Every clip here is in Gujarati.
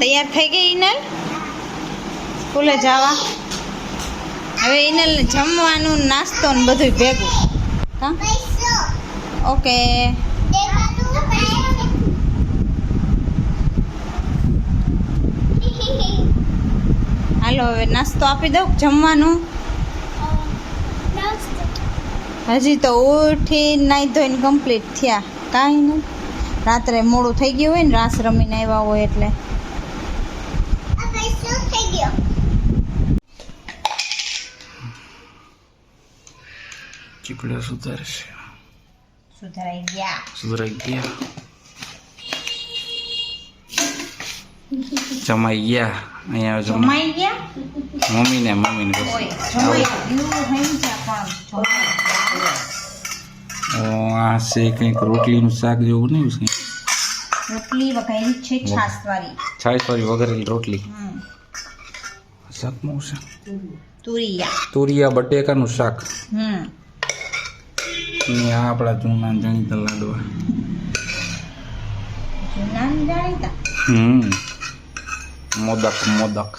તૈયાર થઈ ગઈ ઇનલ સ્કૂલે જવા? હવે ઇનલ જમવાનું નાસ્તો ને બધું ભેગું. હા ઓકે. હાલો હવે નાસ્તો આપી દઉં જમવાનું. હજી તો ઉઠી નાઈ ધોઈને કમ્પ્લીટ થયા. કાંઈ નહીં, રાત્રે મોડું થઈ ગયું હોય ને, રાસ રમીને આવ્યા હોય એટલે. ચીકડા સુધારશે. સુધરાઈ ગયા. સુધરાઈ ગયા. જમાઈ ગયા. અહીંયા જમાઈ ગયા. મમ્મીને ઓય જમાઈ ગયું હૈંચા પણ આ છે કંઈક રોટલીનું શાક જેવું નહીં છે. રોટલી વઘારી છે છાશવાળી. છાશવાળી વઘારેલી રોટલી. શાકનું છે તુરિયા બટેકાનું શાક. ને આ આપણા જૂના જાણીતા લાડવા. મોદક.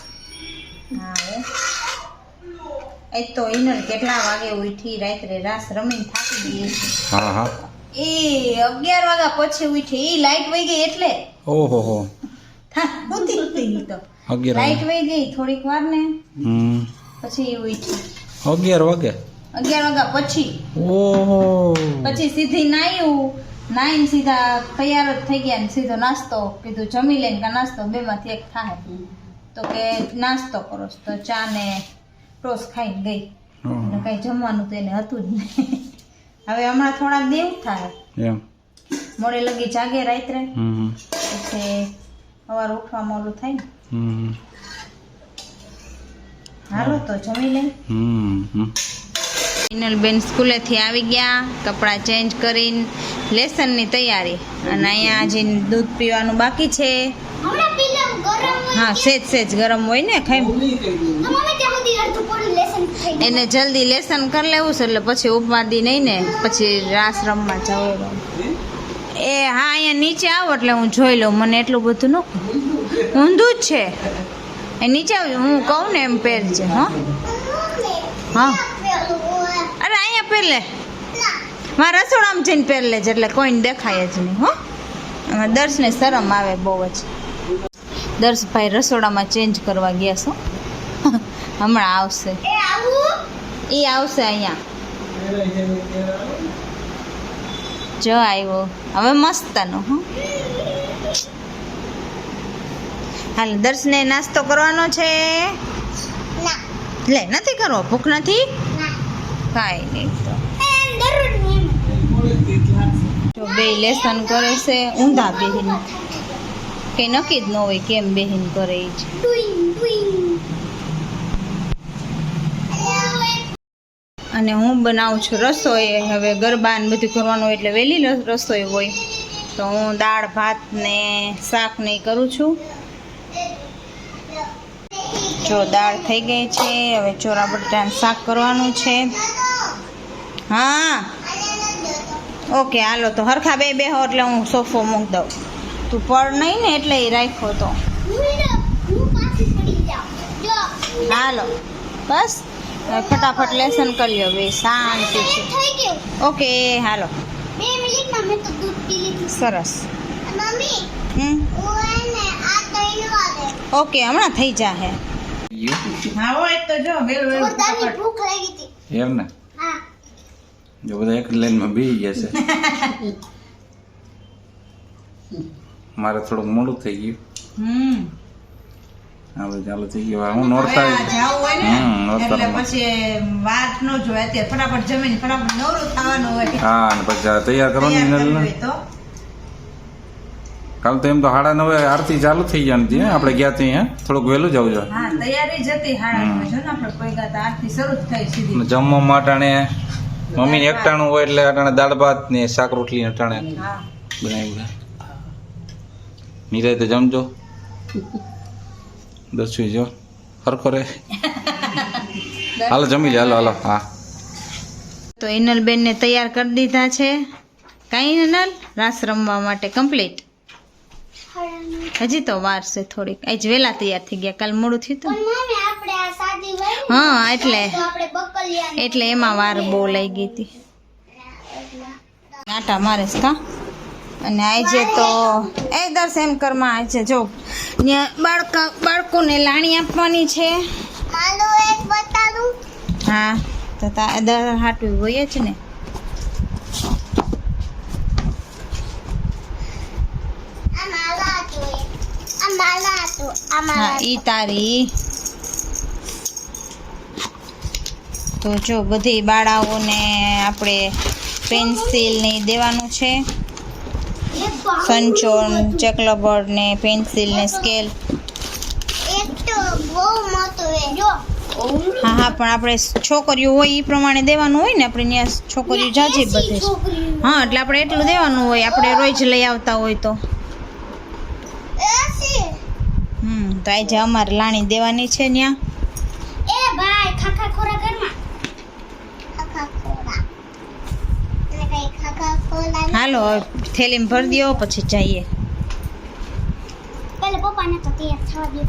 એ તો ઇનલ કેટલા વાગે ઉઠી રાત્રે રાસ રમીને થાકી ગઈ છે. હા એ 11 વાગ્યા પછી ઉઠી. એ લાઈટ વહી ગઈ એટલે. ઓહો હો લાઈટ વહી ગઈ થોડીક વાર ને પછી ઉઠી. 11 વાગે 11 વાગ્યા પછી. ઓહો. પછી સીધી નાઈને સીધા તૈયાર જ થઈ ગયા ને સીધો નાસ્તો કીધું જમી લઈને કે નાસ્તો બેમાંથી એક થાય. તો કે નાસ્તો કરો તો ચા ને ટોસ ખાઈને ગઈ. કઈ જમવાનું તો એને હતું જ નહીં. હવે હમણાં થોડાક દેવ થાય એમ મોડે લગી જાગે રાત્રે પછી સવાર ઉઠવા મોડું થાય ને. હાલો તો જમી લઈ. ઇનલબેન સ્કૂલેથી આવી ગયા, કપડાં ચેન્જ કરીને લેસનની તૈયારી. અને અહીંયા હજી દૂધ પીવાનું બાકી છે. હા સેજ ગરમ હોય ને ખાઈ એને જલ્દી લેસન કરી લેવું છે એટલે પછી ઉપાદી નહીં ને પછી રાસ રમવા જવું. એ હા અહીંયા નીચે આવો એટલે હું જોઈ લઉં. મને એટલું બધું ન ઊંધું જ છે. એ નીચે આવ્યું હું કહું ને એમ પહેરજે. હા અરે અહીંયા પહેર લે. મારા રસોડામાં જઈને પહેર લેજે એટલે કોઈને દેખાય જ નહીં. હો એમાં દર્શને શરમ આવે બહુ જ. દર્શભાઈ રસોડામાં ચેન્જ કરવા ગયા છો. હમણાં આવશે. એ આવશે અહીંયા. જો આવ્યો હવે મસ્તનો. હાલ દર્શને નાસ્તો કરવાનો છે. લે નથી કરવો? ભૂખ નથી? કાંઈ નહીં. તો બે લેસન કરે છે ઊંધા બેહીન. કઈ નક્કી જ ન હોય કેમ બેહીન કરે જ. અને હું બનાવું છું રસોઈ. હવે ગરબા ને બધું કરવાનું હોય એટલે વહેલી રસોઈ હોય તો હું દાળ ભાત ને શાક ને કરું છું. જો દાળ થઈ ગઈ છે. હવે ચોરા બટાટાનું શાક કરવાનું છે. હા ઓકે હાલો તો હરખા બેહો એટલે હું સોફો મૂક દઉં. તું પડ નહીં ને એટલે એ રાખ્યો તો. હાલો બસ ફટાફટ લેસન કરી લ્યો બે શાંતિ છે. ઓકે હાલો સરસ. ઓકે હમણાં થઈ જાહે. હા હોય તો જો ભૂખ લાગી હતી એમ ને. જો બધા એક લાઈનમાં બેસી ગયા છે. મારે થોડુંક મોડું થઈ ગયું. હવે ચાલુ થઈ ગયું. હું નોરતા પછી વાત ન જોય અત્યારે ફટાફટ જમીન ફટાફટ નવરું થવાનું હોય. હા અને પછી તૈયાર કરવાનું. કાલ તો એમ તો 9:30 આરતી ચાલુ થઈ જવાની હતી. આપણે ગયા ત્યાં થોડુંક વહેલું જવું જોઈએ. હા તૈયારી જતી 9:30 જો ને આપણે કોઈ ગાતા આરતી શરૂ થઈ સીધી. જમવા માટે મમ્મીને એકટાણું હોય એટલે અટાણે દાળ ભાત ને શાક રોટલી અટાણે બનાવ્યું. નિરાય તો જમજો. દસવી જો હરખો રે. હાલો જમી લે. હાલો હા. તો ઇનલબેનને તૈયાર કરી દીધા છે. કાંઈ ઇનલ રાસ રમવા માટે કમ્પ્લીટ. હજી તો વાર છે થોડીક. આજ વહેલા તૈયાર થઈ ગયા, કાલ મોડું થયું હતું ને. હા એટલે એમાં વાર બહુ લઈ ગઈ હતી. આટા મારે છે કા. અને આજે તો એ દર્શ એમ કરમાં આજે જો બાળકોને લાણી આપવાની છે. હા તો દર હાટું હોય જ ને. હા ઈ તારી. તો જો બધી બાળાઓને આપણે પેન્સિલ ને દેવાનું છે. સંચોન, ચકલબર્ડ ને પેન્સિલ ને સ્કેલ. હા હા પણ આપણે છોકરીઓ હોય એ પ્રમાણે દેવાનું હોય ને. આપણે ત્યાં છોકરીઓ જાજી બધી. હા એટલે આપણે એટલું દેવાનું હોય, આપણે રોજ લઈ આવતા હોય તો. તો આજે અમારે લાણી દેવાની છે ત્યાં. હાલો થેલીમાં ભરી દો પછી જઈએ. પપ્પાને તો તૈયાર થવા દો.